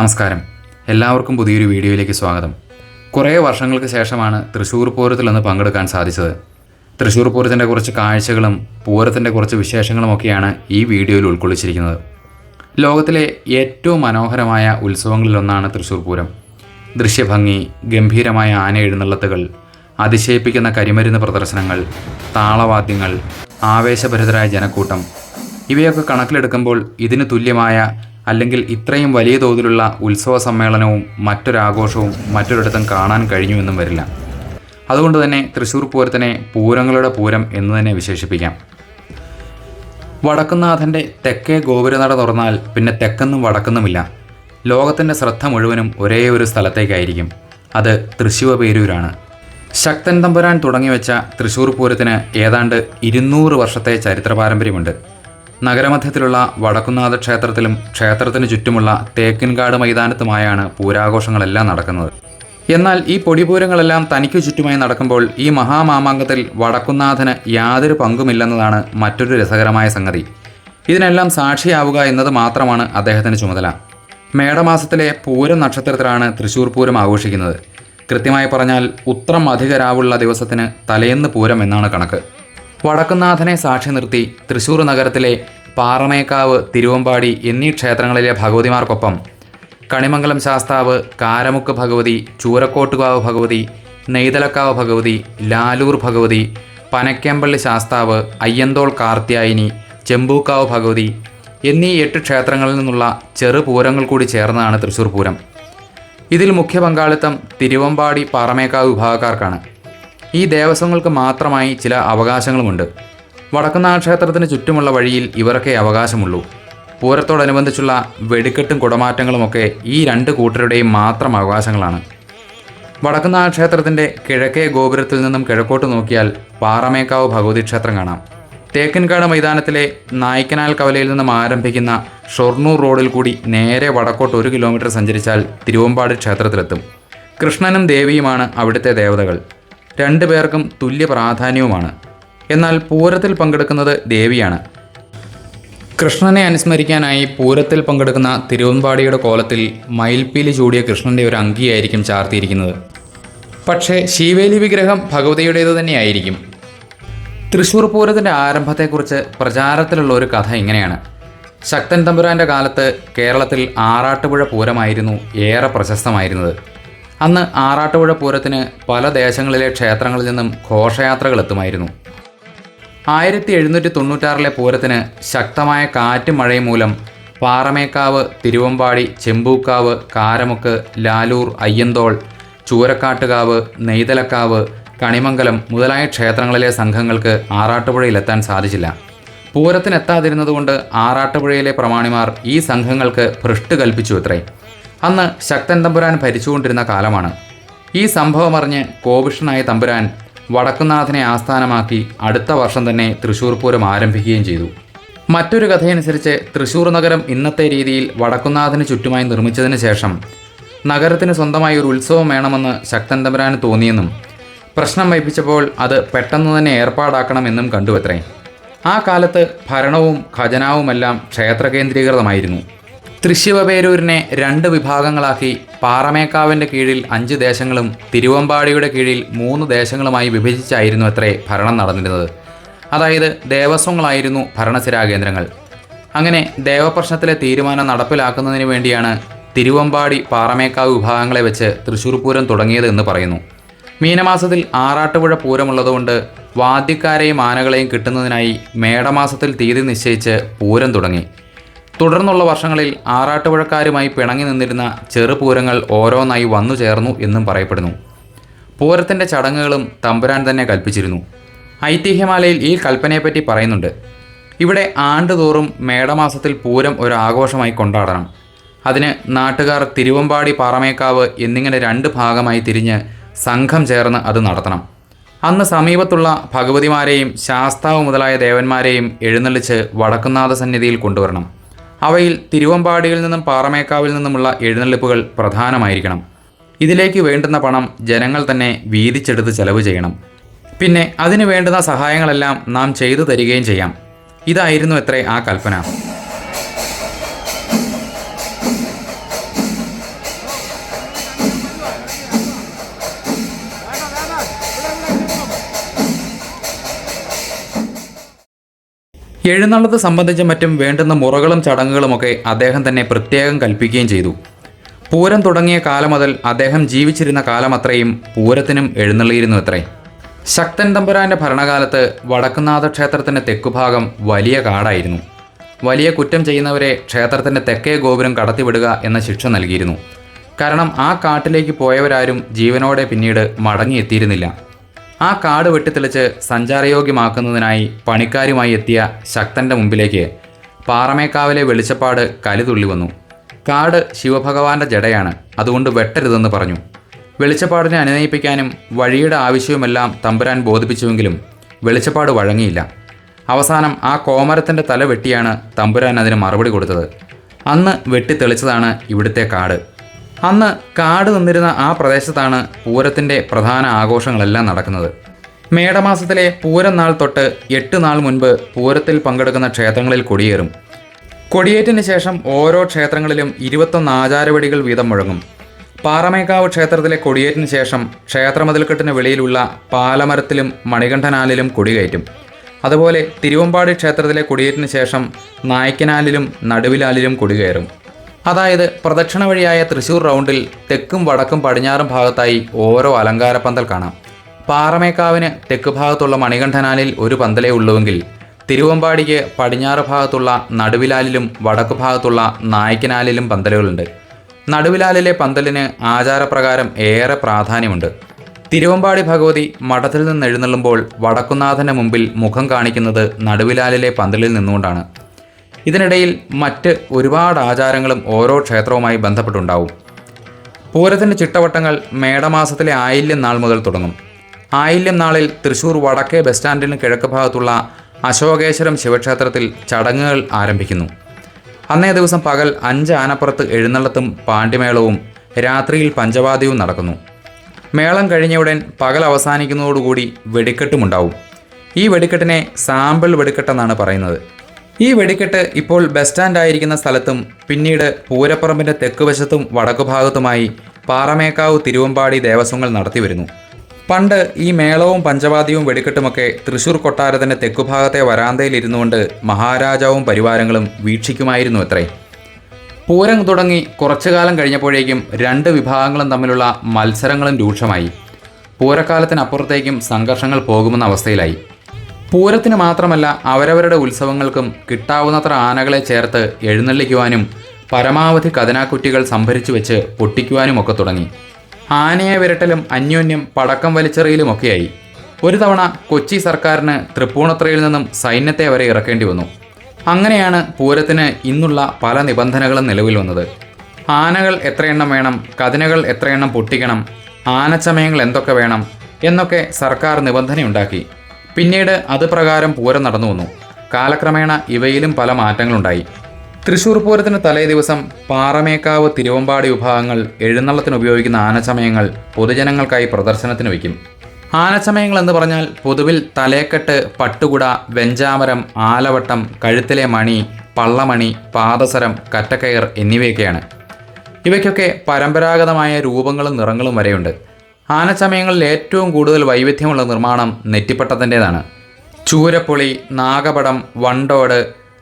നമസ്കാരം, എല്ലാവർക്കും പുതിയൊരു വീഡിയോയിലേക്ക് സ്വാഗതം. കുറേ വർഷങ്ങൾക്ക് ശേഷമാണ് തൃശ്ശൂർ പൂരത്തിലൊന്ന് പങ്കെടുക്കാൻ സാധിച്ചത്. തൃശ്ശൂർ പൂരത്തിൻ്റെ കുറച്ച് കാഴ്ചകളും പൂരത്തിൻ്റെ കുറച്ച് വിശേഷങ്ങളുമൊക്കെയാണ് ഈ വീഡിയോയിൽ ഉൾക്കൊള്ളിച്ചിരിക്കുന്നത്. ലോകത്തിലെ ഏറ്റവും മനോഹരമായ ഉത്സവങ്ങളിലൊന്നാണ് തൃശ്ശൂർ പൂരം. ദൃശ്യഭംഗി, ഗംഭീരമായ ആന എഴുന്നള്ളത്തുകൾ, അതിശയിപ്പിക്കുന്ന കരിമരുന്ന് പ്രദർശനങ്ങൾ, താളവാദ്യങ്ങൾ, ആവേശഭരിതരായ ജനക്കൂട്ടം, ഇവയൊക്കെ കണക്കിലെടുക്കുമ്പോൾ ഇതിന് തുല്യമായ അല്ലെങ്കിൽ ഇത്രയും വലിയ തോതിലുള്ള ഉത്സവ സമ്മേളനവും മറ്റൊരാഘോഷവും മറ്റൊരിടത്തും കാണാൻ കഴിഞ്ഞുവെന്നും വരില്ല. അതുകൊണ്ട് തന്നെ തൃശ്ശൂർ പൂരത്തിനെ പൂരങ്ങളുടെ പൂരം എന്ന് തന്നെ വിശേഷിപ്പിക്കാം. വടക്കുന്നാഥൻ്റെ തെക്കേ ഗോപുരനട തുറന്നാൽ പിന്നെ തെക്കെന്നും വടക്കുന്നുമില്ല. ലോകത്തിൻ്റെ ശ്രദ്ധ മുഴുവനും ഒരേ ഒരു സ്ഥലത്തേക്കായിരിക്കും. അത് തൃശ്ശിവപേരൂരാണ്. ശക്തൻ തമ്പുരാൻ തുടങ്ങിവെച്ച തൃശ്ശൂർ പൂരത്തിന് ഏതാണ്ട് 200 വർഷത്തെ ചരിത്ര പാരമ്പര്യമുണ്ട്. നഗരമധ്യത്തിലുള്ള വടക്കുന്നാഥ ക്ഷേത്രത്തിലും ക്ഷേത്രത്തിന് ചുറ്റുമുള്ള തേക്കിൻകാട് മൈതാനത്തുമായാണ് പൂരാഘോഷങ്ങളെല്ലാം നടക്കുന്നത്. എന്നാൽ ഈ പൊടിപൂരങ്ങളെല്ലാം തനിക്ക് ചുറ്റുമായി നടക്കുമ്പോൾ ഈ മഹാമാമാങ്കത്തിൽ വടക്കുന്നാഥന് യാതൊരു പങ്കുമില്ലെന്നതാണ് മറ്റൊരു രസകരമായ സംഗതി. ഇതിനെല്ലാം സാക്ഷിയാവുക എന്നത് മാത്രമാണ് അദ്ദേഹത്തിന് ചുമതല. മേടമാസത്തിലെ പൂരം നക്ഷത്രത്തിലാണ് തൃശ്ശൂർ പൂരം ആഘോഷിക്കുന്നത്. കൃത്യമായി പറഞ്ഞാൽ ഉത്രം അധികരാവുള്ള ദിവസത്തിന് തലേന്ന് പൂരം എന്നാണ് കണക്ക്. വടക്കുന്നാഥനെ സാക്ഷി നിർത്തി തൃശ്ശൂർ നഗരത്തിലെ പാറമേക്കാവ്, തിരുവമ്പാടി എന്നീ ക്ഷേത്രങ്ങളിലെ ഭഗവതിമാർക്കൊപ്പം കണിമംഗലം ശാസ്താവ്, കാരമുക്ക് ഭഗവതി, ചൂരക്കോട്ടുകാവ് ഭഗവതി, നെയ്തലക്കാവ് ഭഗവതി, ലാലൂർ ഭഗവതി, പനക്കേമ്പള്ളി ശാസ്താവ്, അയ്യന്തോൾ കാർത്യായിനി, ചെമ്പൂക്കാവ് ഭഗവതി എന്നീ 8 ക്ഷേത്രങ്ങളിൽ നിന്നുള്ള ചെറുപൂരങ്ങൾ കൂടി ചേർന്നതാണ് തൃശ്ശൂർ പൂരം. ഇതിൽ മുഖ്യ പങ്കാളിത്തം തിരുവമ്പാടി, പാറമേക്കാവ് വിഭാഗക്കാർക്കാണ്. ഈ ദേവസ്വങ്ങൾക്ക് മാത്രമായി ചില അവകാശങ്ങളുമുണ്ട്. വടക്കുന്നാഥ ക്ഷേത്രത്തിന് ചുറ്റുമുള്ള വഴിയിൽ ഇവർക്കേ അവകാശമുള്ളൂ. പൂരത്തോടനുബന്ധിച്ചുള്ള വെടിക്കെട്ടും കുടമാറ്റങ്ങളുമൊക്കെ ഈ 2 കൂട്ടരുടെയും മാത്രം അവകാശങ്ങളാണ്. വടക്കുന്നാഥ ക്ഷേത്രത്തിൻ്റെ കിഴക്കേ ഗോപുരത്തിൽ നിന്നും കിഴക്കോട്ട് നോക്കിയാൽ പാറമേക്കാവ് ഭഗവതി ക്ഷേത്രം കാണാം. തേക്കിൻകാട് മൈതാനത്തിലെ നായ്ക്കനാൽ കവലയിൽ നിന്നും ആരംഭിക്കുന്ന ഷൊർണൂർ റോഡിൽ കൂടി നേരെ വടക്കോട്ട് 1 കിലോമീറ്റർ സഞ്ചരിച്ചാൽ തിരുവമ്പാടി ക്ഷേത്രത്തിലെത്തും. കൃഷ്ണനും ദേവിയുമാണ് അവിടുത്തെ ദേവതകൾ. 2 പേർക്കും തുല്യ പ്രാധാന്യവുമാണ്. എന്നാൽ പൂരത്തിൽ പങ്കെടുക്കുന്നത് ദേവിയാണ്. കൃഷ്ണനെ അനുസ്മരിക്കാനായി പൂരത്തിൽ പങ്കെടുക്കുന്ന തിരുവമ്പാടിയുടെ കോലത്തിൽ മയിൽപ്പീലി ചൂടിയ കൃഷ്ണൻ്റെ ഒരു അങ്കിയായിരിക്കും ചാർത്തിയിരിക്കുന്നത്. പക്ഷേ ശീവേലി വിഗ്രഹം ഭഗവതിയുടേത് തന്നെയായിരിക്കും. തൃശ്ശൂർ പൂരത്തിൻ്റെ ആരംഭത്തെക്കുറിച്ച് പ്രചാരത്തിലുള്ള ഒരു കഥ ഇങ്ങനെയാണ്. ശക്തൻ തമ്പുരാൻ്റെ കാലത്ത് കേരളത്തിൽ ആറാട്ടുപുഴ പൂരമായിരുന്നു ഏറെ പ്രശസ്തമായിരുന്നത്. അന്ന് ആറാട്ടുപുഴ പൂരത്തിന് പല ദേശങ്ങളിലെ ക്ഷേത്രങ്ങളിൽ നിന്നും ഘോഷയാത്രകൾ എത്തുമായിരുന്നു. 1796 പൂരത്തിന് ശക്തമായ കാറ്റും മഴയും മൂലം പാറമേക്കാവ്, തിരുവമ്പാടി, ചെമ്പൂക്കാവ്, കാരമുക്ക്, ലാലൂർ, അയ്യന്തോൾ, ചൂരക്കാട്ടുകാവ്, നെയ്തലക്കാവ്, കണിമംഗലം മുതലായ ക്ഷേത്രങ്ങളിലെ സംഘങ്ങൾക്ക് ആറാട്ടുപുഴയിലെത്താൻ സാധിച്ചില്ല. പൂരത്തിനെത്താതിരുന്നതുകൊണ്ട് ആറാട്ടുപുഴയിലെ പ്രമാണിമാർ ഈ സംഘങ്ങൾക്ക് ഭ്രഷ്ട് കൽപ്പിച്ചു അത്രേ. അന്ന് ശക്തൻ തമ്പുരാൻ ഭരിച്ചുകൊണ്ടിരുന്ന കാലമാണ്. ഈ സംഭവമറിഞ്ഞ് കോപിഷ്ഠനായ തമ്പുരാൻ വടക്കുന്നാഥനെ ആസ്ഥാനമാക്കി അടുത്ത വർഷം തന്നെ തൃശ്ശൂർ പൂരം ആരംഭിക്കുകയും ചെയ്തു. മറ്റൊരു കഥയനുസരിച്ച് തൃശ്ശൂർ നഗരം ഇന്നത്തെ രീതിയിൽ വടക്കുന്നാഥന് ചുറ്റുമായി നിർമ്മിച്ചതിന് ശേഷം നഗരത്തിന് സ്വന്തമായി ഒരു ഉത്സവം വേണമെന്ന് ശക്തൻ തമ്പുരാന് തോന്നിയെന്നും പ്രശ്നം വയ്പ്പിച്ചപ്പോൾ അത് പെട്ടെന്ന് തന്നെ ഏർപ്പാടാക്കണമെന്നും കണ്ടുവത്രേ. ആ കാലത്ത് ഭരണവും ഖജനാവുമെല്ലാം ക്ഷേത്ര കേന്ദ്രീകൃതമായിരുന്നു. തൃശ്ശിവപേരൂരിനെ 2 വിഭാഗങ്ങളാക്കി പാറമേക്കാവിൻ്റെ കീഴിൽ 5 ദേശങ്ങളും തിരുവമ്പാടിയുടെ കീഴിൽ 3 ദേശങ്ങളുമായി വിഭജിച്ചായിരുന്നു അത്രേ ഭരണം നടന്നിരുന്നത്. അതായത് ദേവസ്വങ്ങളായിരുന്നു ഭരണസിരാകേന്ദ്രങ്ങൾ. അങ്ങനെ ദേവപ്രശ്നത്തിലെ തീരുമാനം നടപ്പിലാക്കുന്നതിന് വേണ്ടിയാണ് തിരുവമ്പാടി, പാറമേക്കാവ് വിഭാഗങ്ങളെ വെച്ച് തൃശ്ശൂർ പൂരം തുടങ്ങിയത് എന്ന് പറയുന്നു. മീനമാസത്തിൽ ആറാട്ടുപുഴ പൂരമുള്ളതുകൊണ്ട് വാദ്യക്കാരെയും ആനകളെയും കിട്ടുന്നതിനായി മേടമാസത്തിൽ തീയതി നിശ്ചയിച്ച് പൂരം തുടങ്ങി. തുടർന്നുള്ള വർഷങ്ങളിൽ ആറാട്ടുപുഴക്കാരുമായി പിണങ്ങി നിന്നിരുന്ന ചെറുപൂരങ്ങൾ ഓരോന്നായി വന്നു ചേർന്നു എന്നും പറയപ്പെടുന്നു. പൂരത്തിൻ്റെ ചടങ്ങുകളും തമ്പുരാൻ തന്നെ കൽപ്പിച്ചിരുന്നു. ഐതിഹ്യമാലയിൽ ഈ കൽപ്പനയെപ്പറ്റി പറയുന്നുണ്ട്. ഇവിടെ ആണ്ടുതോറും മേടമാസത്തിൽ പൂരം ഒരു ആഘോഷമായി കൊണ്ടാടണം. അതിന് നാട്ടുകാർ തിരുവമ്പാടി, പാറമേക്കാവ് എന്നിങ്ങനെ 2 ഭാഗമായി തിരിഞ്ഞ് സംഘം ചേർന്ന് അത് നടത്തണം. അന്ന് സമീപത്തുള്ള ഭഗവതിമാരെയും ശാസ്താവ് മുതലായ ദേവന്മാരെയും എഴുന്നള്ളിച്ച് വടക്കുന്നാഥ സന്നിധിയിൽ കൊണ്ടുവരണം. അവയിൽ തിരുവമ്പാടിയിൽ നിന്നും പാറമേക്കാവിൽ നിന്നുമുള്ള എഴുന്നള്ളിപ്പുകൾ പ്രധാനമായിരിക്കണം. ഇതിലേക്ക് വേണ്ടുന്ന പണം ജനങ്ങൾ തന്നെ വീതിച്ചെടുത്ത് ചെലവ് ചെയ്യണം. പിന്നെ അതിനു വേണ്ടുന്ന സഹായങ്ങളെല്ലാം നാം ചെയ്തു തരികയും ചെയ്യാം. ഇതായിരുന്നു അത്രേ ആ കൽപ്പന. എഴുന്നള്ളത്ത് സംബന്ധിച്ചും മറ്റും വേണ്ടുന്ന മുറകളും ചടങ്ങുകളുമൊക്കെ അദ്ദേഹം തന്നെ പ്രത്യേകം കൽപ്പിക്കുകയും ചെയ്തു. പൂരം തുടങ്ങിയ കാലം മുതൽ അദ്ദേഹം ജീവിച്ചിരുന്ന കാലമത്രയും പൂരത്തിനും എഴുന്നള്ളിയിരുന്നു അത്രേ. ശക്തൻ തമ്പുരാൻ്റെ ഭരണകാലത്ത് വടക്കുന്നാഥ ക്ഷേത്രത്തിൻ്റെ തെക്കുഭാഗം വലിയ കാടായിരുന്നു. വലിയ കുറ്റം ചെയ്യുന്നവരെ ക്ഷേത്രത്തിൻ്റെ തെക്കേ ഗോപുരം കടത്തിവിടുക എന്ന ശിക്ഷ നൽകിയിരുന്നു. കാരണം ആ കാട്ടിലേക്ക് പോയവരാരും ജീവനോടെ പിന്നീട് മടങ്ങിയെത്തിയിരുന്നില്ല. ആ കാട് വെട്ടിത്തെളിച്ച് സഞ്ചാരയോഗ്യമാക്കുന്നതിനായി പണിക്കാരുമായി എത്തിയ ശക്തൻ്റെ മുമ്പിലേക്ക് പാറമേക്കാവിലെ വെളിച്ചപ്പാട് കലിതുള്ളി വന്നു. കാട് ശിവഭഗവാന്റെ ജടയാണ്, അതുകൊണ്ട് വെട്ടരുതെന്ന് പറഞ്ഞു. വെളിച്ചപ്പാടിനെ അനുനയിപ്പിക്കാനും വഴിയുടെ ആവശ്യവുമെല്ലാം തമ്പുരാൻ ബോധിപ്പിച്ചുവെങ്കിലും വെളിച്ചപ്പാട് വഴങ്ങിയില്ല. അവസാനം ആ കോമരത്തിൻ്റെ തല വെട്ടിയാണ് തമ്പുരാൻ അതിന് മറുപടി കൊടുത്തത്. അന്ന് വെട്ടിത്തെളിച്ചതാണ് ഇവിടുത്തെ കാട്. അന്ന് കാട് നിന്നിരുന്ന ആ പ്രദേശത്താണ് പൂരത്തിൻ്റെ പ്രധാന ആഘോഷങ്ങളെല്ലാം നടക്കുന്നത്. മേടമാസത്തിലെ പൂരം നാൾ തൊട്ട് 8 നാൾ മുൻപ് പൂരത്തിൽ പങ്കെടുക്കുന്ന ക്ഷേത്രങ്ങളിൽ കൊടിയേറും. കൊടിയേറ്റിന് ശേഷം ഓരോ ക്ഷേത്രങ്ങളിലും 21 ആചാരവെടികൾ വീതം മുഴങ്ങും. പാറമേക്കാവ് ക്ഷേത്രത്തിലെ കൊടിയേറ്റിന് ശേഷം ക്ഷേത്രമതിൽക്കെട്ടിന് വെളിയിലുള്ള പാലമരത്തിലും മണികണ്ഠനാലിലും കൊടികയറ്റും. അതുപോലെ തിരുവമ്പാടി ക്ഷേത്രത്തിലെ കൊടിയേറ്റിന് ശേഷം നായ്ക്കനാലിലും നടുവിലാലിലും കൊടികയറും. അതായത് പ്രദക്ഷിണ വഴിയായ തൃശ്ശൂർ റൗണ്ടിൽ തെക്കും വടക്കും പടിഞ്ഞാറും ഭാഗത്തായി ഓരോ അലങ്കാരപ്പന്തൽ കാണാം. പാറമേക്കാവിന് തെക്ക് ഭാഗത്തുള്ള മണികണ്ഠനാലിൽ ഒരു പന്തലേ ഉള്ളുവെങ്കിൽ തിരുവമ്പാടിക്ക് പടിഞ്ഞാറ് ഭാഗത്തുള്ള നടുവിലാലിലും വടക്കു ഭാഗത്തുള്ള നായ്ക്കനാലിലും പന്തലുകളുണ്ട്. നടുവിലാലിലെ പന്തലിന് ആചാരപ്രകാരം ഏറെ പ്രാധാന്യമുണ്ട്. തിരുവമ്പാടി ഭഗവതി മഠത്തിൽ നിന്ന് എഴുന്നള്ളുമ്പോൾ വടക്കുന്നാഥൻ്റെ മുമ്പിൽ മുഖം കാണിക്കുന്നത് നടുവിലാലിലെ പന്തലിൽ നിന്നുകൊണ്ടാണ്. ഇതിനിടയിൽ മറ്റ് ഒരുപാട് ആചാരങ്ങളും ഓരോ ക്ഷേത്രവുമായി ബന്ധപ്പെട്ടുണ്ടാവും. പൂരത്തിൻ്റെ ചിട്ടവട്ടങ്ങൾ മേടമാസത്തിലെ ആയില്യം നാൾ മുതൽ തുടങ്ങും. ആയില്യം നാളിൽ തൃശ്ശൂർ വടക്കേ ബസ് സ്റ്റാൻഡിന് കിഴക്ക് ഭാഗത്തുള്ള അശോകേശ്വരം ശിവക്ഷേത്രത്തിൽ ചടങ്ങുകൾ ആരംഭിക്കുന്നു. അന്നേ ദിവസം പകൽ 5 ആനപ്പുറത്ത് എഴുന്നള്ളത്തും പാണ്ഡ്യമേളവും രാത്രിയിൽ പഞ്ചവാദ്യവും നടക്കുന്നു. മേളം കഴിഞ്ഞയുടൻ പകൽ അവസാനിക്കുന്നതോടുകൂടി വെടിക്കെട്ടുമുണ്ടാവും. ഈ വെടിക്കെട്ടിനെ സാമ്പിൾ വെടിക്കെട്ടെന്നാണ് പറയുന്നത്. ഈ വെടിക്കെട്ട് ഇപ്പോൾ ബസ് സ്റ്റാൻഡായിരിക്കുന്ന സ്ഥലത്തും പിന്നീട് പൂരപ്പറമ്പിൻ്റെ തെക്കുവശത്തും വടക്കുഭാഗത്തുമായി പാറമേക്കാവ് തിരുവമ്പാടി ദേവസ്വങ്ങൾ നടത്തിവരുന്നു. പണ്ട് ഈ മേളവും പഞ്ചവാദ്യവും വെടിക്കെട്ടുമൊക്കെ തൃശ്ശൂർ കൊട്ടാരത്തിൻ്റെ തെക്കുഭാഗത്തെ വരാന്തയിൽ ഇരുന്നുകൊണ്ട് മഹാരാജാവും പരിവാരങ്ങളും വീക്ഷിക്കുമായിരുന്നു അത്രേ. പൂരം തുടങ്ങി കുറച്ചുകാലം കഴിഞ്ഞപ്പോഴേക്കും 2 വിഭാഗങ്ങളും തമ്മിലുള്ള മത്സരങ്ങളും രൂക്ഷമായി. പൂരക്കാലത്തിനപ്പുറത്തേക്കും സംഘർഷങ്ങൾ പോകുമെന്ന അവസ്ഥയിലായി. പൂരത്തിന് മാത്രമല്ല അവരവരുടെ ഉത്സവങ്ങൾക്കും കിട്ടാവുന്നത്ര ആനകളെ ചേർത്ത് എഴുന്നള്ളിക്കുവാനും പരമാവധി കതിനാക്കുറ്റികൾ സംഭരിച്ചു വെച്ച് പൊട്ടിക്കുവാനുമൊക്കെ തുടങ്ങി. ആനയെ വിരട്ടലും അന്യോന്യം പടക്കം വലിച്ചെറിയലുമൊക്കെയായി. ഒരു തവണ കൊച്ചി സർക്കാരിന് തൃപ്പൂണിത്തുറയിൽ നിന്നും സൈന്യത്തെ വരെ ഇറക്കേണ്ടി വന്നു. അങ്ങനെയാണ് പൂരത്തിന് ഇന്നുള്ള പല നിബന്ധനകളും നിലവിൽ വന്നത്. ആനകൾ എത്രയെണ്ണം വേണം, കതിനകൾ എത്രയെണ്ണം പൊട്ടിക്കണം, ആനച്ചമയങ്ങൾ എന്തൊക്കെ വേണം എന്നൊക്കെ സർക്കാർ നിബന്ധനയുണ്ടാക്കി. പിന്നീട് അത് പ്രകാരം പൂരം നടന്നു വന്നു. കാലക്രമേണ ഇവയിലും പല മാറ്റങ്ങളുണ്ടായി. തൃശ്ശൂർ പൂരത്തിന് തലേ ദിവസം പാറമേക്കാവ് തിരുവമ്പാടി വിഭാഗങ്ങൾ എഴുന്നള്ളത്തിന് ഉപയോഗിക്കുന്ന ആനച്ചമയങ്ങൾ പൊതുജനങ്ങൾക്കായി പ്രദർശനത്തിന് വയ്ക്കും. ആനച്ചമയങ്ങൾ എന്ന് പറഞ്ഞാൽ പൊതുവിൽ തലേക്കെട്ട്, പട്ടുകുട, വെഞ്ചാമരം, ആലവട്ടം, കഴുത്തിലെ മണി, പള്ളമണി, പാദസരം, കറ്റക്കയർ എന്നിവയൊക്കെയാണ്. ഇവയ്ക്കൊക്കെ പരമ്പരാഗതമായ രൂപങ്ങളും നിറങ്ങളും വരെയുണ്ട്. ആനച്ചമയങ്ങളിൽ ഏറ്റവും കൂടുതൽ വൈവിധ്യമുള്ള നിർമ്മാണം നെറ്റിപ്പട്ടത്തിൻ്റേതാണ്. ചൂരപ്പൊളി, നാഗപടം, വണ്ടോട്,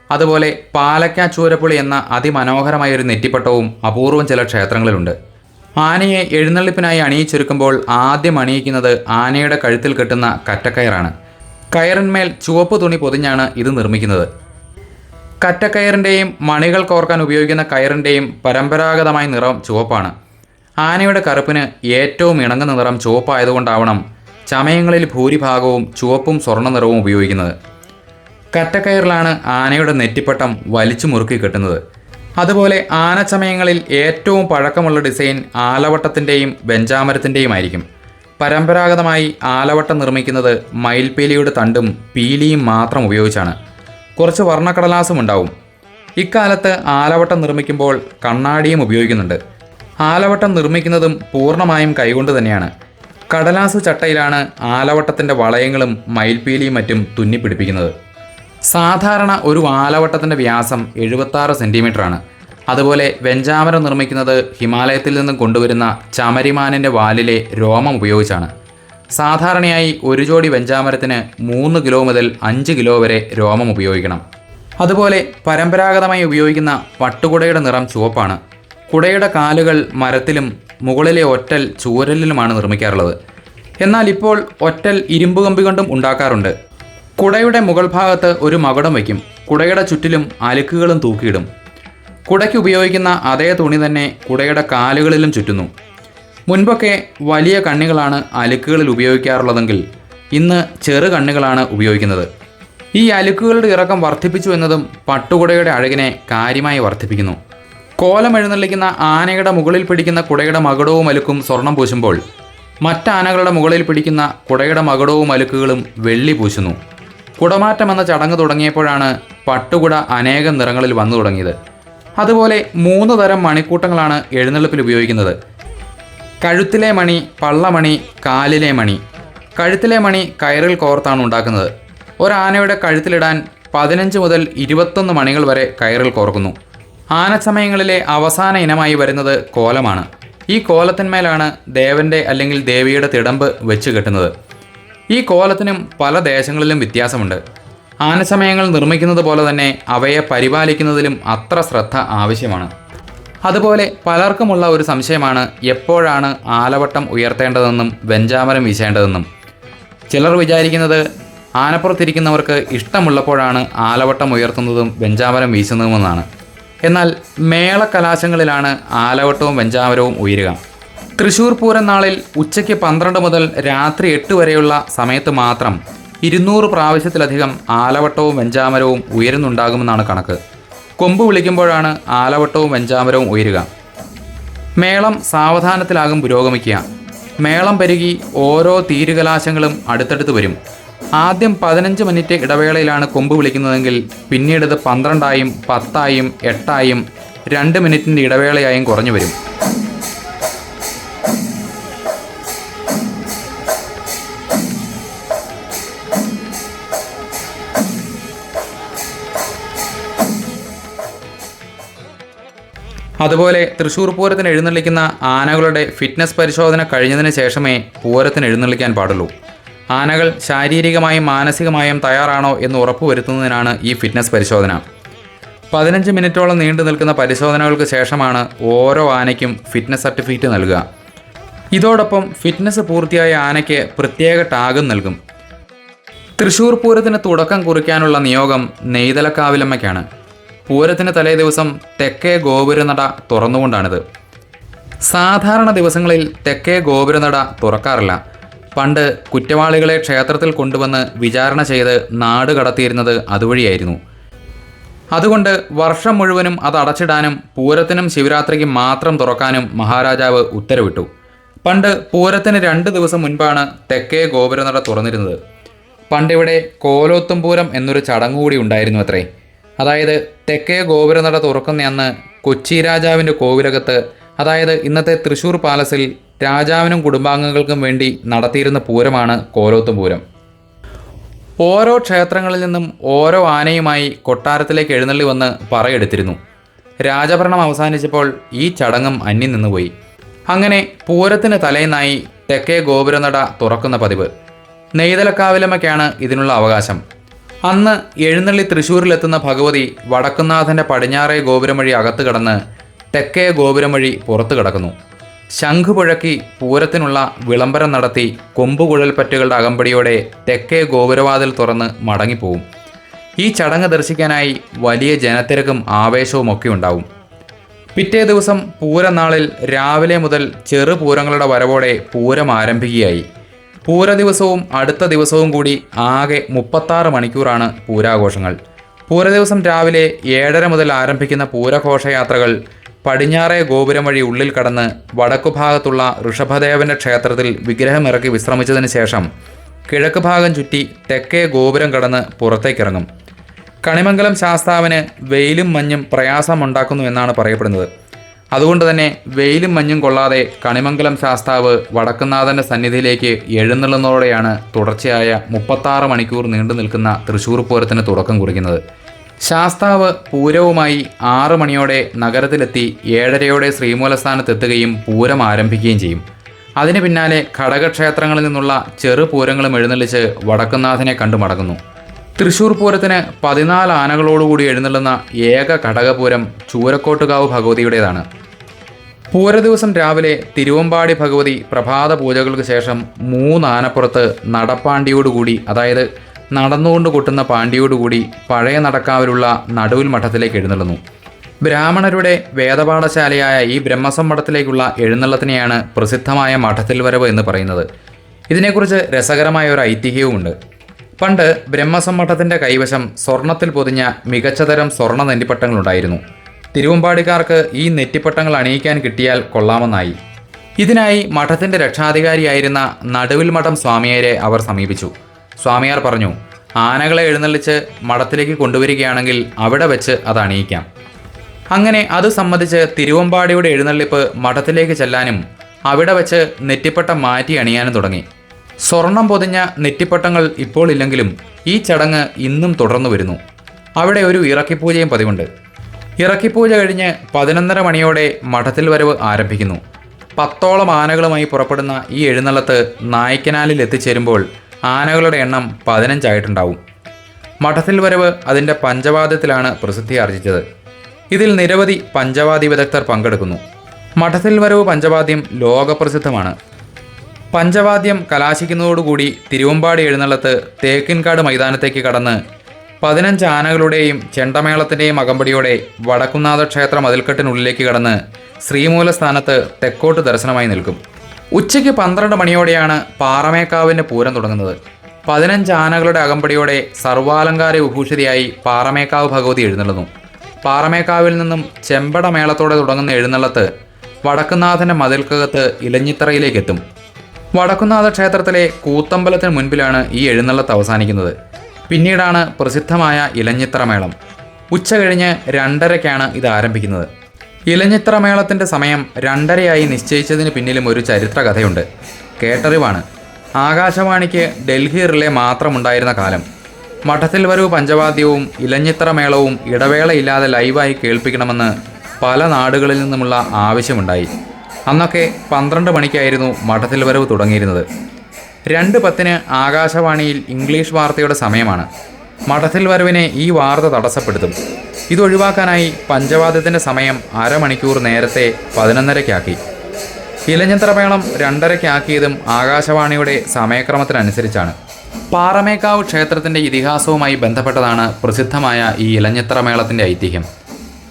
അതുപോലെ പാലക്ക ചൂരപ്പൊളി എന്ന അതിമനോഹരമായൊരു നെറ്റിപ്പട്ടവും അപൂർവം ചില ക്ഷേത്രങ്ങളിലുണ്ട്. ആനയെ എഴുന്നള്ളിപ്പിനായി അണിയിച്ചൊരുക്കുമ്പോൾ ആദ്യം അണിയിക്കുന്നത് ആനയുടെ കഴുത്തിൽ കെട്ടുന്ന കറ്റക്കയറാണ്. കയറിന്മേൽ ചുവപ്പ് തുണി പൊതിഞ്ഞാണ് ഇത് നിർമ്മിക്കുന്നത്. കറ്റക്കയറിൻ്റെയും മണികൾ കോർക്കാൻ ഉപയോഗിക്കുന്ന കയറിൻ്റെയും പരമ്പരാഗതമായ നിറം ചുവപ്പാണ്. ആനയുടെ കറുപ്പിന് ഏറ്റവും ഇണങ്ങുന്ന നിറം ചുവപ്പായതുകൊണ്ടാവണം ചമയങ്ങളിൽ ഭൂരിഭാഗവും ചുവപ്പും സ്വർണ്ണ നിറവും ഉപയോഗിക്കുന്നത്. കറ്റക്കയറിലാണ് ആനയുടെ നെറ്റിപ്പട്ടം വലിച്ചു മുറുക്കി കെട്ടുന്നത്. അതുപോലെ ആനച്ചമയങ്ങളിൽ ഏറ്റവും പഴക്കമുള്ള ഡിസൈൻ ആലവട്ടത്തിൻ്റെയും വെഞ്ചാമരത്തിൻ്റെയും ആയിരിക്കും. പരമ്പരാഗതമായി ആലവട്ടം നിർമ്മിക്കുന്നത് മയിൽപീലിയുടെ തണ്ടും പീലിയും മാത്രം ഉപയോഗിച്ചാണ്. കുറച്ച് വർണ്ണക്കടലാസും ഉണ്ടാവും. ഇക്കാലത്ത് ആലവട്ടം നിർമ്മിക്കുമ്പോൾ കണ്ണാടിയും ഉപയോഗിക്കുന്നുണ്ട്. ആലവട്ടം നിർമ്മിക്കുന്നതും പൂർണ്ണമായും കൈകൊണ്ട് തന്നെയാണ്. കടലാസു ചട്ടയിലാണ് ആലവട്ടത്തിൻ്റെ വളയങ്ങളും മയിൽപീലിയും മറ്റും തുന്നിപ്പിടിപ്പിക്കുന്നത്. സാധാരണ ഒരു ആലവട്ടത്തിൻ്റെ വ്യാസം 76 സെൻറ്റിമീറ്ററാണ്. അതുപോലെ വെഞ്ചാമരം നിർമ്മിക്കുന്നത് ഹിമാലയത്തിൽ നിന്നും കൊണ്ടുവരുന്ന ചമരിമാനിൻ്റെ വാലിലെ രോമം ഉപയോഗിച്ചാണ്. സാധാരണയായി ഒരു ജോഡി വെഞ്ചാമരത്തിന് 3 കിലോ മുതൽ 5 കിലോ വരെ രോമം ഉപയോഗിക്കണം. അതുപോലെ പരമ്പരാഗതമായി ഉപയോഗിക്കുന്ന പട്ടുകുടയുടെ നിറം ചുവപ്പാണ്. കുടയുടെ കാലുകൾ മരത്തിലും മുകളിലെ ഒറ്റൽ ചൂരലിലുമാണ് നിർമ്മിക്കാറുള്ളത്. എന്നാൽ ഇപ്പോൾ ഒറ്റൽ ഇരുമ്പ് കമ്പി കൊണ്ടും ഉണ്ടാക്കാറുണ്ട്. കുടയുടെ മുകൾ ഭാഗത്ത് ഒരു മകുടം വയ്ക്കും. കുടയുടെ ചുറ്റിലും അലുക്കുകളും തൂക്കിയിടും. കുടയ്ക്ക് ഉപയോഗിക്കുന്ന അതേ തുണി തന്നെ കുടയുടെ കാലുകളിലും ചുറ്റുന്നു. മുൻപൊക്കെ വലിയ കണ്ണികളാണ് അലുക്കുകളിൽ ഉപയോഗിക്കാറുള്ളതെങ്കിൽ ഇന്ന് ചെറു കണ്ണികളാണ് ഉപയോഗിക്കുന്നത്. ഈ അലുക്കുകളുടെ ഇറക്കം വർദ്ധിപ്പിച്ചു എന്നതും പട്ടുകുടയുടെ അഴകിനെ കാര്യമായി വർദ്ധിപ്പിക്കുന്നു. കോലം എഴുന്നള്ളിക്കുന്ന ആനയുടെ മുകളിൽ പിടിക്കുന്ന കുടയുടെ മകുടവും അലുക്കും സ്വർണം പൂശുമ്പോൾ മറ്റാനകളുടെ മുകളിൽ പിടിക്കുന്ന കുടയുടെ മകുടവും അലുക്കുകളും വെള്ളി പൂശുന്നു. കുടമാറ്റം എന്ന ചടങ്ങ് തുടങ്ങിയപ്പോഴാണ് പട്ടുകുട അനേകം നിറങ്ങളിൽ വന്നു തുടങ്ങിയത്. അതുപോലെ 3 തരം മണിക്കൂട്ടങ്ങളാണ് എഴുന്നള്ളിപ്പിൽ ഉപയോഗിക്കുന്നത്. കഴുത്തിലെ മണി, പള്ളമണി, കാലിലെ മണി. കഴുത്തിലെ മണി കയറിൽ കോർത്താണ് ഉണ്ടാക്കുന്നത്. ഒരാനയുടെ കഴുത്തിലിടാൻ 15 മുതൽ 21 മണികൾ വരെ കയറിൽ കോർക്കുന്നു. ആനച്ചമയങ്ങളിലെ അവസാന ഇനമായി വരുന്നത് കോലമാണ്. ഈ കോലത്തിന്മേലാണ് ദേവൻ്റെ അല്ലെങ്കിൽ ദേവിയുടെ തിടമ്പ് വെച്ച് കെട്ടുന്നത്. ഈ കോലത്തിനും പല ദേശങ്ങളിലും വ്യത്യാസമുണ്ട്. ആനച്ചമയങ്ങൾ നിർമ്മിക്കുന്നത് പോലെ തന്നെ അവയെ പരിപാലിക്കുന്നതിലും അത്ര ശ്രദ്ധ ആവശ്യമാണ്. അതുപോലെ പലർക്കുമുള്ള ഒരു സംശയമാണ് എപ്പോഴാണ് ആലവട്ടം ഉയർത്തേണ്ടതെന്നും വെഞ്ചാമരം വീശേണ്ടതെന്നും. ചിലർ വിചാരിക്കുന്നത് ആനപ്പുറത്തിരിക്കുന്നവർക്ക് ഇഷ്ടമുള്ളപ്പോഴാണ് ആലവട്ടം ഉയർത്തുന്നതും വെഞ്ചാമരം വീശുന്നതുമെന്നാണ്. എന്നാൽ മേളക്കലാശങ്ങളിലാണ് ആലവട്ടവും വെഞ്ചാമരവും ഉയരുക. തൃശ്ശൂർ പൂരം നാളിൽ ഉച്ചയ്ക്ക് 12 മുതൽ രാത്രി 8 വരെയുള്ള സമയത്ത് മാത്രം 200 പ്രാവശ്യത്തിലധികം ആലവട്ടവും വെഞ്ചാമരവും ഉയരുന്നുണ്ടാകുമെന്നാണ് കണക്ക്. കൊമ്പ് വിളിക്കുമ്പോഴാണ് ആലവട്ടവും വെഞ്ചാമരവും ഉയരുക. മേളം സാവധാനത്തിലാകും പുരോഗമിക്കുക. മേളം പെരുകി ഓരോ തീരുകലാശങ്ങളും അടുത്തടുത്ത് വരും. ആദ്യം 15 മിനിറ്റ് ഇടവേളയിലാണ് കൊമ്പ് വിളിക്കുന്നതെങ്കിൽ പിന്നീട് 12ആയും 10ആയും 8ആയും 2 മിനിറ്റിൻ്റെ ഇടവേളയായും കുറഞ്ഞു വരും. അതുപോലെ തൃശ്ശൂർ പൂരത്തിന് എഴുന്നള്ളിക്കുന്ന ആനകളുടെ ഫിറ്റ്നസ് പരിശോധന കഴിഞ്ഞതിന് ശേഷമേ പൂരത്തിന് എഴുന്നള്ളിക്കാൻ പാടുള്ളൂ. ആനകൾ ശാരീരികമായും മാനസികമായും തയ്യാറാണോ എന്ന് ഉറപ്പുവരുത്തുന്നതിനാണ് ഈ ഫിറ്റ്നസ് പരിശോധന. 15 മിനിറ്റോളം നീണ്ടു നിൽക്കുന്ന പരിശോധനകൾക്ക് ശേഷമാണ് ഓരോ ആനയ്ക്കും ഫിറ്റ്നസ് സർട്ടിഫിക്കറ്റ് നൽകുക. ഇതോടൊപ്പം ഫിറ്റ്നസ് പൂർത്തിയായ ആനയ്ക്ക് പ്രത്യേക ടാഗും നൽകും. തൃശ്ശൂർ പൂരത്തിന് തുടക്കം കുറിക്കാനുള്ള നിയോഗം നെയ്തലക്കാവിലമ്മയ്ക്കാണ്. പൂരത്തിന് തലേ ദിവസം തെക്കേ ഗോപുരനട തുറന്നുകൊണ്ടാണിത്. സാധാരണ ദിവസങ്ങളിൽ തെക്കേ ഗോപുരനട തുറക്കാറില്ല. പണ്ട് കുറ്റവാളികളെ ക്ഷേത്രത്തിൽ കൊണ്ടുവന്ന് വിചാരണ ചെയ്ത് നാട് കടത്തിയിരുന്നത് അതുവഴിയായിരുന്നു. അതുകൊണ്ട് വർഷം മുഴുവനും അത് അടച്ചിടാനും പൂരത്തിനും ശിവരാത്രിക്കും മാത്രം തുറക്കാനും മഹാരാജാവ് ഉത്തരവിട്ടു. പണ്ട് പൂരത്തിന് 2 ദിവസം മുൻപാണ് തെക്കേ ഗോപുരനട തുറന്നിരുന്നത്. പണ്ടിവിടെ കോലോത്തും പൂരം എന്നൊരു ചടങ്ങുകൂടി ഉണ്ടായിരുന്നു അത്രേ. അതായത് തെക്കേ ഗോപുരനട തുറക്കുന്ന അന്ന് കൊച്ചി രാജാവിൻ്റെ കോവിലകത്ത്, അതായത് ഇന്നത്തെ തൃശ്ശൂർ പാലസിൽ രാജാവിനും കുടുംബാംഗങ്ങൾക്കും വേണ്ടി നടത്തിയിരുന്ന പൂരമാണ് കോലോത്തും പൂരം. ഓരോ ക്ഷേത്രങ്ങളിൽ നിന്നും ഓരോ ആനയുമായി കൊട്ടാരത്തിലേക്ക് എഴുന്നള്ളി വന്ന് പറയെടുത്തിരുന്നു. രാജഭരണം അവസാനിച്ചപ്പോൾ ഈ ചടങ്ങും അന്യം നിന്നുപോയി. അങ്ങനെ പൂരത്തിന് തലേന്നായി തെക്കേ ഗോപുരനട തുറക്കുന്ന പതിവ്. നെയ്തലക്കാവിലമ്മയ്ക്കാണ് ഇതിനുള്ള അവകാശം. അന്ന് എഴുന്നള്ളി തൃശ്ശൂരിലെത്തുന്ന ഭഗവതി വടക്കുന്നാഥൻ്റെ പടിഞ്ഞാറേ ഗോപുരം വഴി അകത്ത് കടന്ന് തെക്കേ ഗോപുരം വഴി പുറത്തു കടക്കുന്നു. ശംഖുപുഴക്കി പൂരത്തിനുള്ള വിളംബരം നടത്തി കൊമ്പുകുഴൽപ്പറ്റുകളുടെ അകമ്പടിയോടെ തെക്കേ ഗോപുരവാതിൽ തുറന്ന് മടങ്ങിപ്പോവും. ഈ ചടങ്ങ് ദർശിക്കാനായി വലിയ ജനത്തിരക്കും ആവേശവുമൊക്കെ ഉണ്ടാവും. പിറ്റേ ദിവസം പൂരനാളിൽ രാവിലെ മുതൽ ചെറുപൂരങ്ങളുടെ വരവോടെ പൂരം ആരംഭിക്കുകയായി. പൂര ദിവസവും അടുത്ത ദിവസവും കൂടി ആകെ 36 മണിക്കൂറാണ് പൂരാഘോഷങ്ങൾ. പൂരദിവസം രാവിലെ 7:30 മുതൽ ആരംഭിക്കുന്ന പൂരഘോഷയാത്രകൾ പടിഞ്ഞാറേ ഗോപുരം വഴി ഉള്ളിൽ കടന്ന് വടക്കുഭാഗത്തുള്ള ഋഷഭദേവന്റെ ക്ഷേത്രത്തിൽ വിഗ്രഹമിറക്കി വിശ്രമിച്ചതിന് ശേഷം കിഴക്ക് ഭാഗം ചുറ്റി തെക്കേ ഗോപുരം കടന്ന് പുറത്തേക്കിറങ്ങും. കണിമംഗലം ശാസ്താവിന് വെയിലും മഞ്ഞും പ്രയാസമുണ്ടാക്കുന്നു എന്നാണ് പറയപ്പെടുന്നത്. അതുകൊണ്ട് തന്നെ വെയിലും മഞ്ഞും കൊള്ളാതെ കണിമംഗലം ശാസ്താവ് വടക്കുന്നാഥൻ്റെ സന്നിധിയിലേക്ക് എഴുന്നള്ളുന്നതോടെയാണ് തുടർച്ചയായ 36 മണിക്കൂർ നീണ്ടു നിൽക്കുന്ന തൃശ്ശൂർ പൂരത്തിന് തുടക്കം കുറിക്കുന്നത്. ശാസ്താവ് പൂരവുമായി 6 മണിയോടെ നഗരത്തിലെത്തി 7:30 ശ്രീമൂലസ്ഥാനത്തെത്തുകയും പൂരം ആരംഭിക്കുകയും ചെയ്യും. അതിന് പിന്നാലെ ഘടകക്ഷേത്രങ്ങളിൽ നിന്നുള്ള ചെറുപൂരങ്ങളും എഴുന്നള്ളിച്ച് വടക്കുന്നാഥനെ കണ്ടു മടങ്ങുന്നു. തൃശ്ശൂർ പൂരത്തിന് 14 ആനകളോടുകൂടി എഴുന്നള്ളുന്ന ഏക ഘടകപൂരം ചൂരക്കോട്ടുകാവ് ഭഗവതിയുടേതാണ്. പൂരദിവസം രാവിലെ തിരുവമ്പാടി ഭഗവതി പ്രഭാത പൂജകൾക്ക് ശേഷം 3 ആനപ്പുറത്ത് നടപ്പാണ്ടിയോടുകൂടി, അതായത് നടന്നുകൊണ്ട് കൊട്ടുന്ന പാണ്ടിയോടുകൂടി പഴയ നടക്കാവിലുള്ള നടുവിൽ മഠത്തിലേക്ക് എഴുന്നള്ളുന്നു. ബ്രാഹ്മണരുടെ വേദപാഠശാലയായ ഈ ബ്രഹ്മസംമഠത്തിലേക്കുള്ള എഴുന്നള്ളത്തിനെയാണ് പ്രസിദ്ധമായ മഠത്തിൽ വരവ് എന്ന് പറയുന്നത്. ഇതിനെക്കുറിച്ച് രസകരമായ ഒരു ഐതിഹ്യവുമുണ്ട്. പണ്ട് ബ്രഹ്മസംമഠത്തിൻ്റെ കൈവശം സ്വർണത്തിൽ പൊതിഞ്ഞ മികച്ചതരം സ്വർണ്ണ നെറ്റിപ്പട്ടങ്ങളുണ്ടായിരുന്നു. തിരുവമ്പാടിക്കാർക്ക് ഈ നെറ്റിപ്പട്ടങ്ങൾ അണിയിക്കാൻ കിട്ടിയാൽ കൊള്ളാമെന്നായി. ഇതിനായി മഠത്തിൻ്റെ രക്ഷാധികാരിയായിരുന്ന നടുവിൽ മഠം സ്വാമിയാരെ അവർ സമീപിച്ചു. സ്വാമിയാർ പറഞ്ഞു, ആനകളെ എഴുന്നള്ളിച്ച് മഠത്തിലേക്ക് കൊണ്ടുവരികയാണെങ്കിൽ അവിടെ വെച്ച് അത് അണിയിക്കാം. അങ്ങനെ അത് സമ്മതിച്ച് തിരുവമ്പാടിയുടെ എഴുന്നള്ളിപ്പ് മഠത്തിലേക്ക് ചെല്ലാനും അവിടെ വെച്ച് നെറ്റിപ്പട്ടം മാറ്റി അണിയാനും തുടങ്ങി. സ്വർണം പൊതിഞ്ഞ നെറ്റിപ്പട്ടങ്ങൾ ഇപ്പോൾ ഇല്ലെങ്കിലും ഈ ചടങ്ങ് ഇന്നും തുടർന്നു വരുന്നു. അവിടെ ഒരു ഇറക്കിപ്പൂജയും പതിവുണ്ട്. ഇറക്കിപ്പൂജ കഴിഞ്ഞ് 11:30 മണിയോടെ മഠത്തിൽ വരവ് ആരംഭിക്കുന്നു. 10ഓളം ആനകളുമായി പുറപ്പെടുന്ന ഈ എഴുന്നള്ളത്ത് നായ്ക്കനാലിൽ എത്തിച്ചേരുമ്പോൾ ആനകളുടെ എണ്ണം 15 ആയിട്ടുണ്ടാവും. മഠത്തിൽ വരവ് അതിൻ്റെ പഞ്ചവാദ്യത്തിലാണ് പ്രസിദ്ധി ആർജിച്ചത്. ഇതിൽ നിരവധി പഞ്ചവാദ്യ വിദഗ്ധർ പങ്കെടുക്കുന്നു. മഠത്തിൽ വരവ് പഞ്ചവാദ്യം ലോകപ്രസിദ്ധമാണ്. പഞ്ചവാദ്യം കലാശിക്കുന്നതോടുകൂടി തിരുവമ്പാടി എഴുന്നള്ളത്ത് തേക്കിൻകാട് മൈതാനത്തേക്ക് കടന്ന് 15 ആനകളുടെയും ചെണ്ടമേളത്തിൻ്റെയും അകമ്പടിയോടെ വടക്കുന്നാഥ ക്ഷേത്ര മതിൽക്കെട്ടിനുള്ളിലേക്ക് കടന്ന് ശ്രീമൂലസ്ഥാനത്ത് തെക്കോട്ട് ദർശനമായി നിൽക്കും. ഉച്ചയ്ക്ക് 12 മണിയോടെയാണ് പാറമേക്കാവിൻ്റെ പൂരം തുടങ്ങുന്നത്. 15 ആനകളുടെ അകമ്പടിയോടെ സർവാലങ്കാര വിഭൂഷിതയായി പാറമേക്കാവ് ഭഗവതി എഴുന്നള്ളുന്നു. പാറമേക്കാവിൽ നിന്നും ചെമ്പടമേളത്തോടെ തുടങ്ങുന്ന എഴുന്നള്ളത്ത് വടക്കുന്നാഥൻ്റെ മതിൽക്കകത്ത് ഇലഞ്ഞിത്തറയിലേക്കെത്തും. വടക്കുന്നാഥ ക്ഷേത്രത്തിലെ കൂത്തമ്പലത്തിന് മുൻപിലാണ് ഈ എഴുന്നള്ളത്ത് അവസാനിക്കുന്നത്. പിന്നീടാണ് പ്രസിദ്ധമായ ഇലഞ്ഞിത്തറമേളം. ഉച്ച കഴിഞ്ഞ് 2:30-ക്കാണ് ഇത് ആരംഭിക്കുന്നത്. ഇലഞ്ഞിത്തറമേളത്തിൻ്റെ സമയം 2:30 നിശ്ചയിച്ചതിന് പിന്നിലും ഒരു ചരിത്ര കഥയുണ്ട്. കേട്ടറിവാണ്. ആകാശവാണിക്ക് ഡൽഹി റിലേ മാത്രമുണ്ടായിരുന്ന കാലം. മഠത്തിൽ വരവ് പഞ്ചവാദ്യവും ഇലഞ്ഞിത്തറമേളവും ഇടവേളയില്ലാതെ ലൈവായി കേൾപ്പിക്കണമെന്ന് പല നാടുകളിൽ നിന്നുമുള്ള ആവശ്യമുണ്ടായി. അന്നൊക്കെ 12 മണിക്കായിരുന്നു മഠത്തിൽ വരവ് തുടങ്ങിയിരുന്നത്. 2:10 ആകാശവാണിയിൽ ഇംഗ്ലീഷ് വാർത്തയുടെ സമയമാണ്. മഠത്തിൽ വരവിനെ ഈ വാർത്ത തടസ്സപ്പെടുത്തും. ഇതൊഴിവാക്കാനായി പഞ്ചവാദ്യത്തിൻ്റെ സമയം അരമണിക്കൂർ നേരത്തെ 11:30-ക്കാക്കി. ഇലഞ്ഞിത്തറമേളം 2:30-ക്കാക്കിയതും ആകാശവാണിയുടെ സമയക്രമത്തിനനുസരിച്ചാണ്. പാറമേക്കാവ് ക്ഷേത്രത്തിൻ്റെ ഇതിഹാസവുമായി ബന്ധപ്പെട്ടതാണ് പ്രസിദ്ധമായ ഈ ഇലഞ്ഞിത്തറമേളത്തിൻ്റെ ഐതിഹ്യം.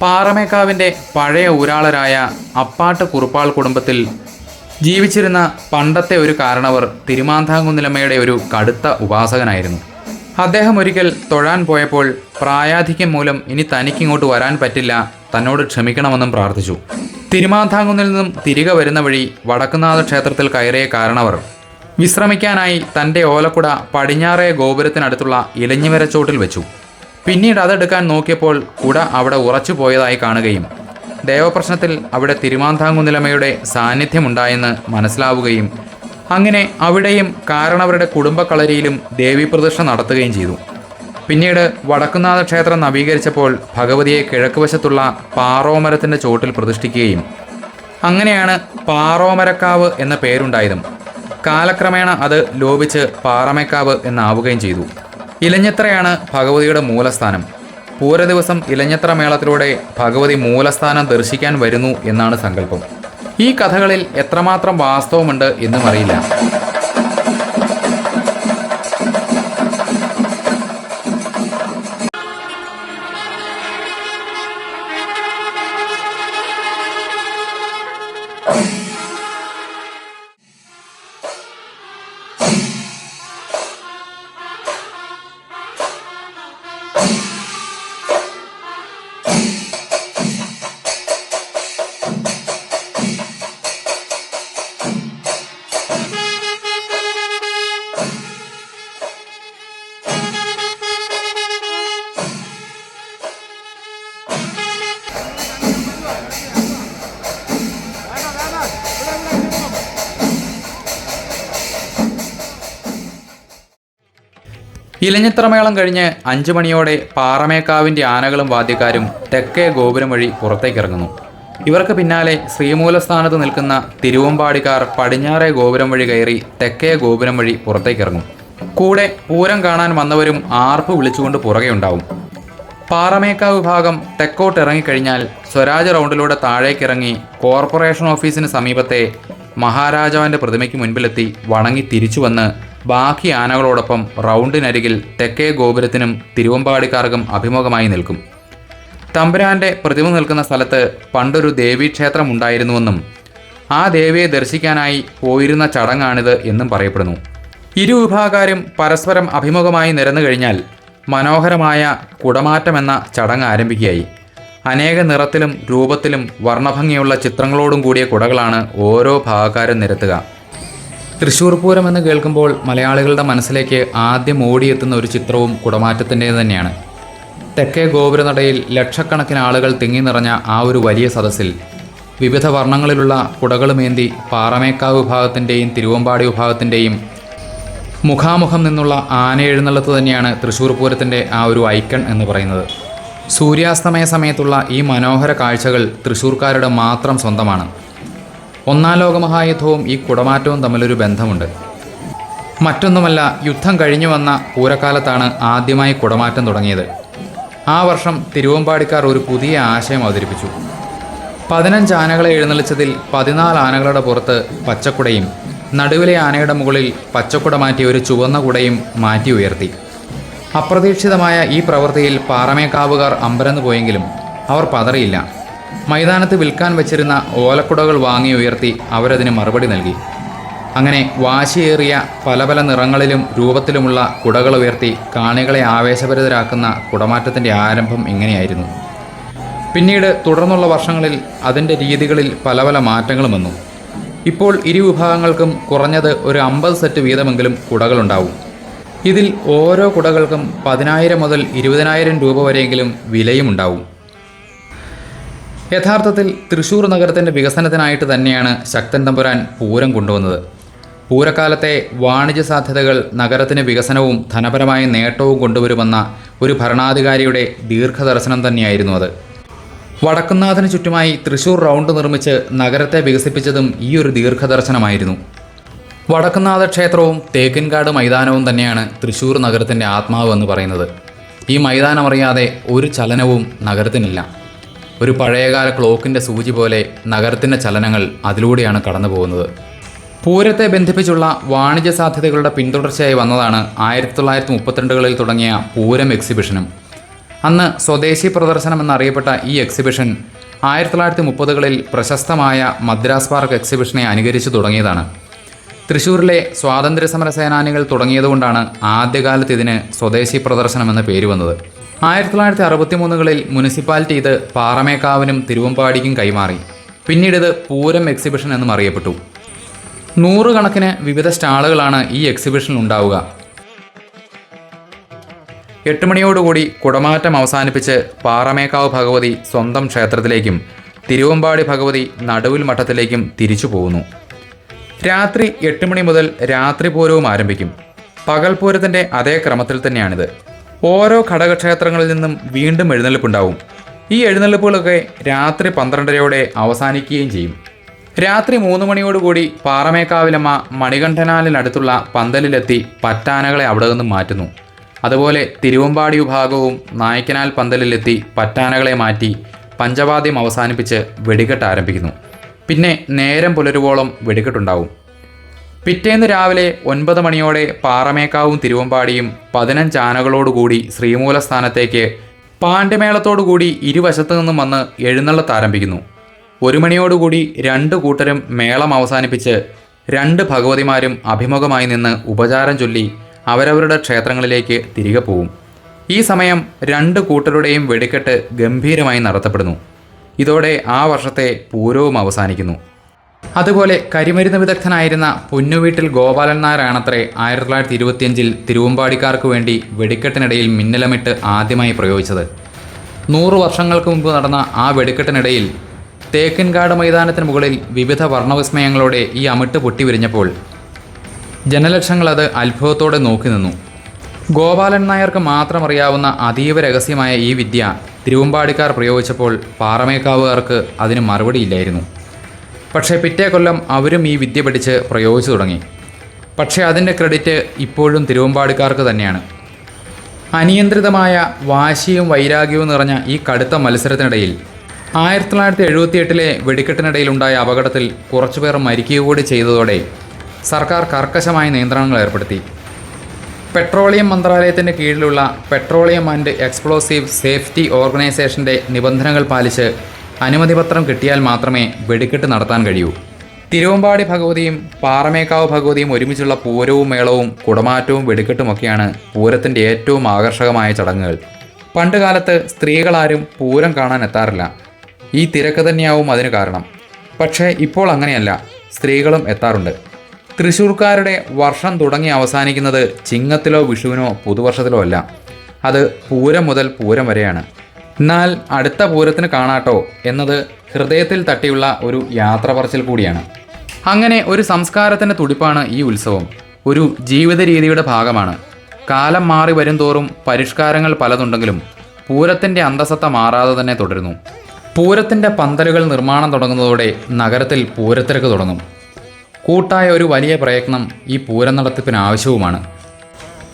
പാറമേക്കാവിൻ്റെ പഴയ ഊരാളരായ അപ്പാട്ട് കുറുപ്പാൾ കുടുംബത്തിൽ ജീവിച്ചിരുന്ന പണ്ടത്തെ ഒരു കാരണവർ തിരുമാന്താംകുന്നിലമ്മയുടെ ഒരു കടുത്ത ഉപാസകനായിരുന്നു. അദ്ദേഹം ഒരിക്കൽ തൊഴാൻ പോയപ്പോൾ പ്രായാധിക്യം മൂലം ഇനി തനിക്കിങ്ങോട്ട് വരാൻ പറ്റില്ല, തന്നോട് ക്ഷമിക്കണമെന്നും പ്രാർത്ഥിച്ചു. തിരുമാന്താംകുന്നിൽ നിന്നും തിരികെ വരുന്ന വഴി വടക്കുന്നാഥ ക്ഷേത്രത്തിൽ കയറിയ കാരണവർ വിശ്രമിക്കാനായി തൻ്റെ ഓലക്കുട പടിഞ്ഞാറേ ഗോപുരത്തിനടുത്തുള്ള ഇലഞ്ഞിമരച്ചോട്ടിൽ വെച്ചു. പിന്നീട് അതെടുക്കാൻ നോക്കിയപ്പോൾ കുട അവിടെ ഉറച്ചു പോയതായി കാണുകയും ദേവപ്രശ്നത്തിൽ അവിടെ തിരുമാന്താംകുന്നിലമ്മയുടെ സാന്നിധ്യമുണ്ടായെന്ന് മനസ്സിലാവുകയും അങ്ങനെ അവിടെയും കാരണവരുടെ കുടുംബക്കളരിയിലും ദേവീപ്രതിഷ്ഠ നടത്തുകയും ചെയ്തു. പിന്നീട് വടക്കുന്നാഥ ക്ഷേത്രം നവീകരിച്ചപ്പോൾ ഭഗവതിയെ കിഴക്കുവശത്തുള്ള പാറോമരത്തിൻ്റെ ചോട്ടിൽ പ്രതിഷ്ഠിക്കുകയും അങ്ങനെയാണ് പാറോമരക്കാവ് എന്ന പേരുണ്ടായതും. കാലക്രമേണ അത് ലോപിച്ച് പാറമേക്കാവ് എന്നാവുകയും ചെയ്തു. ഇലഞ്ഞിത്തറയാണ് ഭഗവതിയുടെ മൂലസ്ഥാനം. പൂരദിവസം ഇലഞ്ഞിത്തറ മേളത്തിലൂടെ ഭഗവതി മൂലസ്ഥാനം ദർശിക്കാൻ വരുന്നു എന്നാണ് സങ്കല്പം. ഈ കഥകളിൽ എത്രമാത്രം വാസ്തവമുണ്ട് എന്നും അറിയില്ല. ഇലഞ്ഞിത്രമേളം കഴിഞ്ഞ് 5 മണിയോടെ പാറമേക്കാവിൻ്റെ ആനകളും വാദ്യക്കാരും തെക്കേ ഗോപുരം വഴി പുറത്തേക്കിറങ്ങുന്നു. ഇവർക്ക് പിന്നാലെ ശ്രീമൂലസ്ഥാനത്ത് നിൽക്കുന്ന തിരുവമ്പാടിക്കാർ പടിഞ്ഞാറേ ഗോപുരം വഴി കയറി തെക്കേ ഗോപുരം വഴി പുറത്തേക്കിറങ്ങും. കൂടെ പൂരം കാണാൻ വന്നവരും ആർപ്പ് വിളിച്ചുകൊണ്ട് പുറകെ ഉണ്ടാവും. പാറമേക്കാവ് ഭാഗം തെക്കോട്ടിറങ്ങിക്കഴിഞ്ഞാൽ സ്വരാജ് റൗണ്ടിലൂടെ താഴേക്കിറങ്ങി കോർപ്പറേഷൻ ഓഫീസിന് സമീപത്തെ മഹാരാജാവിൻ്റെ പ്രതിമയ്ക്ക് മുൻപിലെത്തി വണങ്ങി തിരിച്ചു വന്ന് ബാക്കി ആനകളോടൊപ്പം റൗണ്ടിനരികിൽ തെക്കേ ഗോപുരത്തിനും തിരുവമ്പാടിക്കാർക്കും അഭിമുഖമായി നിൽക്കും. തമ്പുരാൻ്റെ പ്രതിമ നിൽക്കുന്ന സ്ഥലത്ത് പണ്ടൊരു ദേവീക്ഷേത്രം ഉണ്ടായിരുന്നുവെന്നും ആ ദേവിയെ ദർശിക്കാനായി പോയിരുന്ന ചടങ്ങാണിത് എന്നും പറയപ്പെടുന്നു. ഇരുവിഭാഗക്കാരും പരസ്പരം അഭിമുഖമായി നിരന്നു കഴിഞ്ഞാൽ മനോഹരമായ കുടമാറ്റമെന്ന ചടങ്ങ് ആരംഭിക്കുകയായി. അനേക നിറത്തിലും രൂപത്തിലും വർണ്ണഭംഗിയുള്ള ചിത്രങ്ങളോടും കൂടിയ കുടകളാണ് ഓരോ ഭാഗക്കാരും നിരത്തുക. തൃശ്ശൂർ പൂരം എന്ന് കേൾക്കുമ്പോൾ മലയാളികളുടെ മനസ്സിലേക്ക് ആദ്യം ഓടിയെത്തുന്ന ഒരു ചിത്രവും കുടമാറ്റത്തിൻ്റേത് തന്നെയാണ്. തെക്കേ ഗോപുരനടയിൽ ലക്ഷക്കണക്കിന് ആളുകൾ തിങ്ങി നിറഞ്ഞ ആ ഒരു വലിയ സദസ്സിൽ വിവിധ വർണ്ണങ്ങളിലുള്ള കുടകളുമേന്തി പാറമേക്കാവ് വിഭാഗത്തിൻ്റെയും തിരുവമ്പാടി വിഭാഗത്തിൻ്റെയും മുഖാമുഖം നിന്നുള്ള ആന എഴുന്നള്ളത്ത് തന്നെയാണ് തൃശ്ശൂർ പൂരത്തിൻ്റെ ആ ഒരു ഐക്കൺ എന്ന് പറയുന്നത്. സൂര്യാസ്തമയ സമയത്തുള്ള ഈ മനോഹര കാഴ്ചകൾ തൃശ്ശൂർക്കാരുടെ മാത്രം സ്വന്തമാണ്. ഒന്നാം ലോകമഹായുദ്ധവും ഈ കുടമാറ്റവും തമ്മിലൊരു ബന്ധമുണ്ട്. മറ്റൊന്നുമല്ല, യുദ്ധം കഴിഞ്ഞു വന്ന പൂരക്കാലത്താണ് ആദ്യമായി കുടമാറ്റം തുടങ്ങിയത്. ആ വർഷം തിരുവമ്പാടിക്കാർ ഒരു പുതിയ ആശയം അവതരിപ്പിച്ചു. 15 ആനകളെ എഴുന്നള്ളിച്ചതിൽ 14 ആനകളുടെ പുറത്ത് പച്ചക്കുടയും നടുവിലെ ആനയുടെ മുകളിൽ പച്ചക്കുട മാറ്റി ഒരു ചുവന്ന കുടയും മാറ്റി ഉയർത്തി. അപ്രതീക്ഷിതമായ ഈ പ്രവൃത്തിയിൽ പാറമേക്കാവുകാർ അമ്പരന്ന് പോയെങ്കിലും അവർ പതറിയില്ല. മൈതാനത്ത് വിൽക്കാൻ വെച്ചിരുന്ന ഓലക്കുടകൾ വാങ്ങി ഉയർത്തി അവരതിന് മറുപടി നൽകി. അങ്ങനെ വാശിയേറിയ പല പല നിറങ്ങളിലും രൂപത്തിലുമുള്ള കുടകൾ ഉയർത്തി കാണികളെ ആവേശഭരിതരാക്കുന്ന കുടമാറ്റത്തിൻ്റെ ആരംഭം ഇങ്ങനെയായിരുന്നു. പിന്നീട് തുടർന്നുള്ള വർഷങ്ങളിൽ അതിൻ്റെ രീതികളിൽ പല പല മാറ്റങ്ങളും വന്നു. ഇപ്പോൾ ഇരു വിഭാഗങ്ങൾക്കും കുറഞ്ഞത് ഒരു 50 സെറ്റ് വീതമെങ്കിലും കുടകളുണ്ടാവും. ഇതിൽ ഓരോ കുടകൾക്കും 10,000 മുതൽ 20,000 രൂപ വരെയെങ്കിലും വിലയുമുണ്ടാവും. യഥാർത്ഥത്തിൽ തൃശ്ശൂർ നഗരത്തിൻ്റെ വികസനത്തിനായിട്ട് തന്നെയാണ് ശക്തൻ തമ്പുരാൻ പൂരം കൊണ്ടുവന്നത്. പൂരക്കാലത്തെ വാണിജ്യ സാധ്യതകൾ നഗരത്തിന് വികസനവും ധനപരമായ നേട്ടവും കൊണ്ടുവരുമെന്ന ഒരു ഭരണാധികാരിയുടെ ദീർഘദർശനം തന്നെയായിരുന്നു അത്. വടക്കുംനാഥന് ചുറ്റുമായി തൃശ്ശൂർ റൗണ്ട് നിർമ്മിച്ച് നഗരത്തെ വികസിപ്പിച്ചതും ഈ ഒരു ദീർഘദർശനമായിരുന്നു. വടക്കുംനാഥ ക്ഷേത്രവും തേക്കിൻകാട് മൈതാനവും തന്നെയാണ് തൃശ്ശൂർ നഗരത്തിൻ്റെ ആത്മാവ് എന്ന് പറയുന്നത്. ഈ മൈതാനം അറിയാതെ ഒരു ചലനവും നഗരത്തിനില്ല. ഒരു പഴയകാല ക്ലോക്കിൻ്റെ സൂചി പോലെ നഗരത്തിൻ്റെ ചലനങ്ങൾ അതിലൂടെയാണ് കടന്നു പോകുന്നത്. പൂരത്തെ ബന്ധിപ്പിച്ചുള്ള വാണിജ്യ സാധ്യതകളുടെ പിന്തുടർച്ചയായി വന്നതാണ് 1932കളിൽ തുടങ്ങിയ പൂരം എക്സിബിഷനും. അന്ന് സ്വദേശി പ്രദർശനം എന്നറിയപ്പെട്ട ഈ എക്സിബിഷൻ 1930കളിൽ പ്രശസ്തമായ മദ്രാസ് പാർക്ക് എക്സിബിഷനെ അനുകരിച്ചു തുടങ്ങിയതാണ്. തൃശ്ശൂരിലെ സ്വാതന്ത്ര്യസമര സേനാനികൾ തുടങ്ങിയതുകൊണ്ടാണ് ആദ്യകാലത്ത് ഇതിന് സ്വദേശി പ്രദർശനം എന്ന പേര് വന്നത്. 1963കളിൽ മുനിസിപ്പാലിറ്റി ഇത് പാറമേക്കാവിനും തിരുവമ്പാടിക്കും കൈമാറി. പിന്നീട് ഇത് പൂരം എക്സിബിഷൻ എന്നും അറിയപ്പെട്ടു. 100 കണക്കിന് വിവിധ സ്റ്റാളുകളാണ് ഈ എക്സിബിഷനിൽ ഉണ്ടാവുക. 8 മണിയോടുകൂടി കുടമാറ്റം അവസാനിപ്പിച്ച് പാറമേക്കാവ് ഭഗവതി സ്വന്തം ക്ഷേത്രത്തിലേക്കും തിരുവമ്പാടി ഭഗവതി നടുവിൽ മഠത്തിലേക്കും തിരിച്ചു പോകുന്നു. രാത്രി 8 മണി മുതൽ രാത്രി പൂരവും ആരംഭിക്കും. പകൽ പൂരത്തിൻ്റെ അതേ ക്രമത്തിൽ തന്നെയാണിത്. ഓരോ ഘടകക്ഷേത്രങ്ങളിൽ നിന്നും വീണ്ടും എഴുന്നള്ളിപ്പുണ്ടാവും. ഈ എഴുന്നള്ളിപ്പുകളൊക്കെ രാത്രി 12:30 അവസാനിക്കുകയും ചെയ്യും. രാത്രി 3 മണിയോടുകൂടി പാറമേക്കാവിലമ്മ മണികണ്ഠനാലിനടുത്തുള്ള പന്തലിലെത്തി പറ്റാനകളെ അവിടെ നിന്നും മാറ്റുന്നു. അതുപോലെ തിരുവമ്പാടി വിഭാഗവും നായ്ക്കനാൽ പന്തലിലെത്തി പറ്റാനകളെ മാറ്റി പഞ്ചവാദ്യം അവസാനിപ്പിച്ച് വെടിക്കെട്ട് ആരംഭിക്കുന്നു. പിന്നെ നേരം പുലരുവോളം വെടിക്കെട്ടുണ്ടാവും. പിറ്റേന്ന് രാവിലെ 9 മണിയോടെ പാറമേക്കാവും തിരുവമ്പാടിയും 15 ആനകളോടുകൂടി ശ്രീമൂലസ്ഥാനത്തേക്ക് പാണ്ഡ്യമേളത്തോടുകൂടി ഇരുവശത്തു നിന്നും വന്ന് എഴുന്നള്ളത്ത് ആരംഭിക്കുന്നു. 1 മണിയോടുകൂടി 2 കൂട്ടരും മേളം അവസാനിപ്പിച്ച് 2 ഭഗവതിമാരും അഭിമുഖമായി നിന്ന് ഉപചാരം ചൊല്ലി അവരവരുടെ ക്ഷേത്രങ്ങളിലേക്ക് തിരികെ പോവും. ഈ സമയം 2 കൂട്ടരുടെയും വെടിക്കെട്ട് ഗംഭീരമായി നടത്തപ്പെടുന്നു. ഇതോടെ ആ വർഷത്തെ പൂരവും അവസാനിക്കുന്നു. അതുപോലെ കരിമരുന്ന് വിദഗ്ധനായിരുന്ന പൊന്നുവീട്ടിൽ ഗോപാലൻ നായരാണത്രേ 1925 തിരുവമ്പാടിക്കാർക്ക് വേണ്ടി വെടിക്കെട്ടിനിടയിൽ മിന്നലമിട്ട് ആദ്യമായി പ്രയോഗിച്ചത്. 100 വർഷങ്ങൾക്ക് മുമ്പ് നടന്ന ആ വെടിക്കെട്ടിനിടയിൽ തേക്കിൻകാട് മൈതാനത്തിന് മുകളിൽ വിവിധ വർണ്ണവിസ്മയങ്ങളോടെ ഈ അമിട്ട് പൊട്ടിവിരിഞ്ഞപ്പോൾ ജനലക്ഷങ്ങൾ അത് അത്ഭുതത്തോടെ നോക്കി നിന്നു. ഗോപാലൻ നായർക്ക് മാത്രം അറിയാവുന്ന അതീവ രഹസ്യമായ ഈ വിദ്യ തിരുവമ്പാടിക്കാർ പ്രയോഗിച്ചപ്പോൾ പാറമേക്കാവുകാർക്ക് അതിന് മറുപടിയില്ലായിരുന്നു. പക്ഷേ പിറ്റേ കൊല്ലം അവരും ഈ വിദ്യ പഠിച്ച് പ്രയോഗിച്ചു തുടങ്ങി. പക്ഷേ അതിൻ്റെ ക്രെഡിറ്റ് ഇപ്പോഴും തിരുവമ്പാടിക്കാർക്ക് തന്നെയാണ്. അനിയന്ത്രിതമായ വാശിയും വൈരാഗ്യവും നിറഞ്ഞ ഈ കടുത്ത മത്സരത്തിനിടയിൽ 1978 വെടിക്കെട്ടിനിടയിലുണ്ടായ അപകടത്തിൽ കുറച്ചുപേർ മരിക്കുക കൂടി ചെയ്തതോടെ സർക്കാർ കർക്കശമായ നിയന്ത്രണങ്ങൾ ഏർപ്പെടുത്തി. പെട്രോളിയം മന്ത്രാലയത്തിൻ്റെ കീഴിലുള്ള പെട്രോളിയം ആൻഡ് എക്സ്പ്ലോസീവ് സേഫ്റ്റി ഓർഗനൈസേഷൻ്റെ നിബന്ധനകൾ പാലിച്ച് അനുമതിപത്രം കിട്ടിയാൽ മാത്രമേ വെടിക്കെട്ട് നടത്താൻ കഴിയൂ. തിരുവമ്പാടി ഭഗവതിയും പാറമേക്കാവ് ഭഗവതിയും ഒരുമിച്ചുള്ള പൂരവും മേളവും കുടമാറ്റവും വെടിക്കെട്ടുമൊക്കെയാണ് പൂരത്തിൻ്റെ ഏറ്റവും ആകർഷകമായ ചടങ്ങുകൾ. പണ്ടുകാലത്ത് സ്ത്രീകളാരും പൂരം കാണാൻ എത്താറില്ല. ഈ തിരക്ക് തന്നെയാവും അതിന് കാരണം. പക്ഷേ ഇപ്പോൾ അങ്ങനെയല്ല, സ്ത്രീകളും എത്താറുണ്ട്. തൃശ്ശൂർക്കാരുടെ വർഷം തുടങ്ങി അവസാനിക്കുന്നത് ചിങ്ങത്തിലോ വിഷുവിനോ പുതുവർഷത്തിലോ അല്ല, അത് പൂരം മുതൽ പൂരം വരെയാണ്. എന്നാൽ അടുത്ത പൂരത്തിന് കാണാട്ടോ എന്നത് ഹൃദയത്തിൽ തട്ടിയുള്ള ഒരു യാത്ര പറച്ചിൽ കൂടിയാണ്. അങ്ങനെ ഒരു സംസ്കാരത്തിൻ്റെ തുടിപ്പാണ് ഈ ഉത്സവം. ഒരു ജീവിത രീതിയുടെ ഭാഗമാണ്. കാലം മാറി വരും തോറും പരിഷ്കാരങ്ങൾ പലതുണ്ടെങ്കിലും പൂരത്തിൻ്റെ അന്തസത്ത മാറാതെ തന്നെ തുടരുന്നു. പൂരത്തിൻ്റെ പന്തലുകൾ നിർമ്മാണം തുടങ്ങുന്നതോടെ നഗരത്തിൽ പൂരത്തിരക്ക് തുടങ്ങും. കൂട്ടായ ഒരു വലിയ പ്രയത്നം ഈ പൂരം നടത്തിപ്പിന് ആവശ്യവുമാണ്.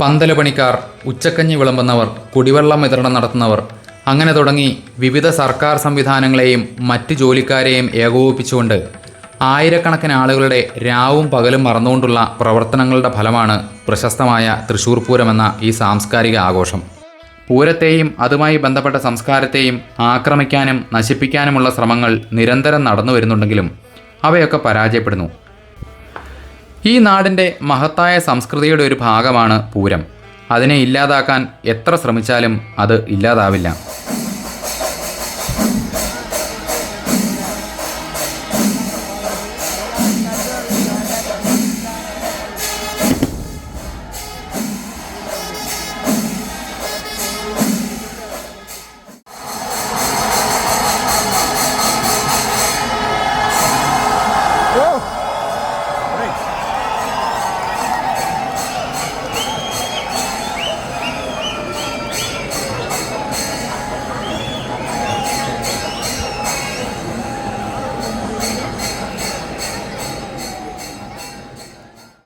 പന്തല് പണിക്കാർ, ഉച്ചക്കഞ്ഞി വിളമ്പുന്നവർ, കുടിവെള്ളം വിതരണം നടത്തുന്നവർ, അങ്ങനെ തുടങ്ങി വിവിധ സർക്കാർ സംവിധാനങ്ങളെയും മറ്റ് ജോലിക്കാരെയും ഏകോപിപ്പിച്ചുകൊണ്ട് ആയിരക്കണക്കിന് ആളുകളുടെ രാവും പകലും മറന്നുകൊണ്ടുള്ള പ്രവർത്തനങ്ങളുടെ ഫലമാണ് പ്രശസ്തമായ തൃശ്ശൂർ പൂരം എന്ന ഈ സാംസ്കാരിക ആഘോഷം. പൂരത്തെയും അതുമായി ബന്ധപ്പെട്ട സംസ്കാരത്തെയും ആക്രമിക്കാനും നശിപ്പിക്കാനുമുള്ള ശ്രമങ്ങൾ നിരന്തരം നടന്നു വരുന്നുണ്ടെങ്കിലും അവയൊക്കെ പരാജയപ്പെടുന്നു. ഈ നാടിൻ്റെ മഹത്തായ സംസ്കൃതിയുടെ ഒരു ഭാഗമാണ് പൂരം. അതിനെ ഇല്ലാതാക്കാൻ എത്ര ശ്രമിച്ചാലും അത് ഇല്ലാതാവില്ല.